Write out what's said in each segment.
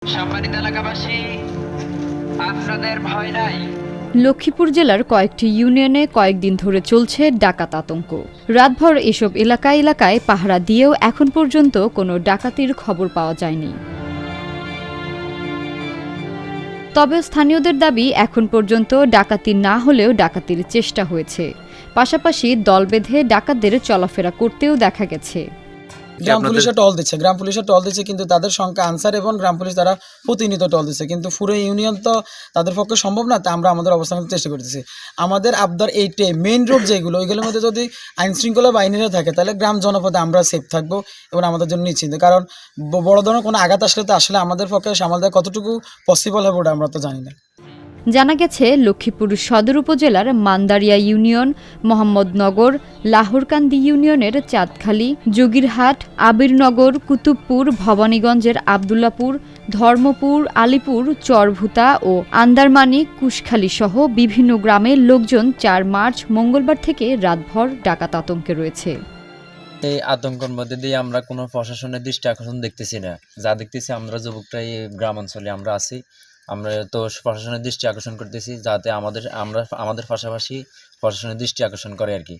সম্মানিত এলাকাবাসী, আপনাদের ভয় নাই। লক্ষ্মীপুর জেলার কয়েকটি ইউনিয়নে কয়েকদিন ধরে চলছে ডাকাত আতঙ্ক। রাতভর এসব এলাকায় পাহারা দিয়েও এখন পর্যন্ত কোনো ডাকাতির খবর পাওয়া যায়নি। তবে স্থানীয়দের দাবি, এখন পর্যন্ত ডাকাতি না হলেও ডাকাতির চেষ্টা হয়েছে। পাশাপাশি দল বেঁধে ডাকাতদের চলাফেরা করতেও দেখা গেছে। গ্রাম পুলিশে টল দিচ্ছে কিন্তু তাদের সংখ্যা আনসার এবং গ্রাম পুলিশ তারা প্রতিনিয়ত টল দিচ্ছে, কিন্তু পুরো ইউনিয়ন তো তাদের পক্ষে সম্ভব না। তা আমরা আমাদের অবস্থান করতে চেষ্টা করতেছি। আমাদের আবদার এইটাই, মেইন রোড যেগুলো, ওইগুলোর মধ্যে যদি আইন শৃঙ্খলা বাহিনীরা থাকে তাহলে গ্রাম জনপদে আমরা সেফ থাকবো এবং আমাদের জন্য নিশ্চিন্ত। কারণ বড় ধরনের কোনো আঘাত আসলে তো আসলে আমাদের পক্ষে সামাল দেওয়া কতটুকু পসিবল হবে ওটা আমরা তো জানি না। জানা গেছে, লক্ষ্মীপুর সদর উপজেলার মান্দারিয়া ইউনিয়ন, মোহাম্মদনগর, লাহোরকান্দি ইউনিয়নের চাঁদখালী, যোগীরহাট, আবিরনগর, কুতুবপুর, ভবানীগঞ্জের আবদুল্লাপুর, ধর্মপুর, আলীপুর, চরভুতা ও আন্দারমানিক, কুশখালী সহ বিভিন্ন গ্রামের লোকজন ৪ মার্চ মঙ্গলবার থেকে রাতভর ডাকাত আতঙ্কে রয়েছে। এই আতঙ্কের মধ্যে দিয়ে আমরা কোনো প্রশাসনের দৃষ্টি আকর্ষণ দেখতেছি না। যা দেখতেছি আমরা যুবকরা এই গ্রাম অঞ্চলে আমরা আছি, আমরা তো প্রশাসনের দৃষ্টি আকর্ষণ করতেছি যাতে আমাদের পাশাপাশি প্রশাসনের দৃষ্টি আকর্ষণ করে আর কি।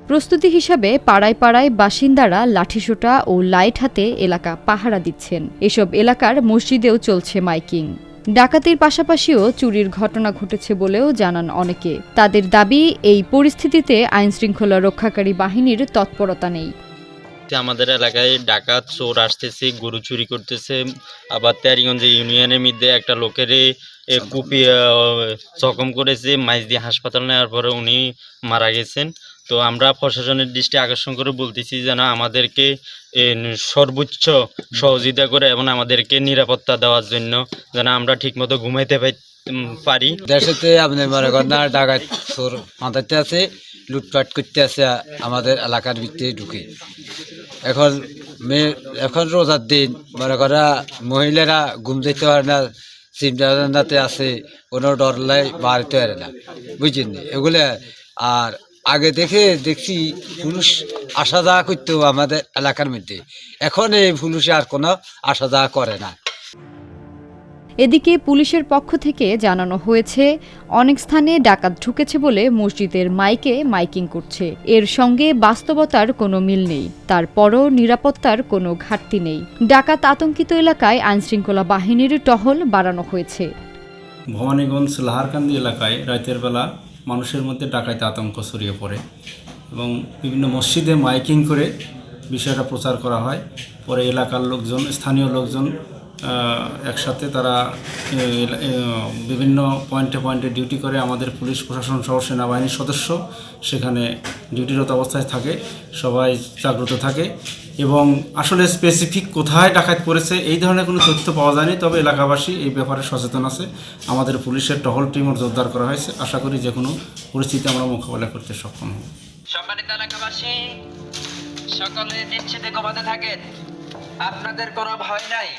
প্রস্তুতি হিসাবে পাড়ায় বাসিন্দারা লাঠিসোঁটা ও লাইট হাতে এলাকা পাহারা দিচ্ছেন। এসব এলাকার মসজিদেও চলছে মাইকিং। ডাকাতির পাশাপাশিও চুরির ঘটনা ঘটেছে বলেও জানান অনেকে। তাদের দাবি, এই পরিস্থিতিতে আইনশৃঙ্খলা রক্ষাকারী বাহিনীর তৎপরতা নেই। আমাদের এলাকায় ডাকাত চোর আসতেছে, গরু চুরি করতেছে। আবার তেরিগঞ্জ ইউনিয়নের মধ্যে একটা লোকের কুপিয়ে জখম করেছে, মাইজদি হাসপাতাল নেওয়ার পরে উনি মারা গেছেন। তো আমরা প্রশাসনের দৃষ্টি আকর্ষণ করে বলতেছি যেন আমাদেরকে সর্বোচ্চ সহযোগিতা করে এবং আমাদেরকে নিরাপত্তা দেওয়ার জন্য যেন আমরা ঠিকমতো ঘুমাইতে পারি। দেশেতে আপনি মনে করেন না, ডাকাত চোর মাথাতে আছে, লুটপাট করতে আছে আমাদের এলাকার ভিতরে ঢুকে। এখন রোজার দিন মনে করা মহিলারা ঘুম যেতে পারে না, চিন্তাতে আছে, কোনো ডর লাই বাড়িতে পারে না, বুঝছেন এগুলো। আর আগে দেখছি পুলিশ আসা যাওয়া করতো আমাদের এলাকার মধ্যে, এখন এই পুলিশে আর কোনো আসা যাওয়া করে না। এদিকে পুলিশের পক্ষ থেকে জানানো হয়েছে, অনেক স্থানে ডাকাত ঢুকেছে বলে মসজিদের মাইকে মাইকিং করছে। এর সঙ্গে বাস্তবতার কোনো মিল নেই। তারপরও নিরাপত্তার কোনো ঘাটতি নেই। ডাকাত আতঙ্কিত এলাকায় আইনশৃঙ্খলা বাহিনীর টহল বাড়ানো হয়েছে। ভবানীগঞ্জ লাহারকান্দি এলাকায় রাতের বেলা মানুষের মধ্যে ডাকাতি আতঙ্ক ছড়িয়ে পড়ে এবং বিভিন্ন মসজিদে মাইকিং করে বিষয়টা প্রচার করা হয়। পরে এলাকার লোকজন, স্থানীয় লোকজন একসাথে তারা বিভিন্ন পয়েন্টে ডিউটি করে। আমাদের পুলিশ প্রশাসন সহ সেনাবাহিনীর সদস্য সেখানে ডিউটিরত অবস্থায় থাকে, সবাই জাগ্রত থাকে এবং আসলে স্পেসিফিক কোথায় ডাকাত পড়েছে এই ধরনের কোনো তথ্য পাওয়া যায়নি। তবে এলাকাবাসী এই ব্যাপারে সচেতন আছে। আমাদের পুলিশের টহল টিমও জোরদার করা হয়েছে। আশা করি যে কোনো পরিস্থিতি আমরা মোকাবেলা করতে সক্ষম হব। সম্মানিত এলাকাবাসী, সকলে নিশ্চিন্তে ঘুমাতে থাকেন, আপনাদের কোনো ভয় নাই।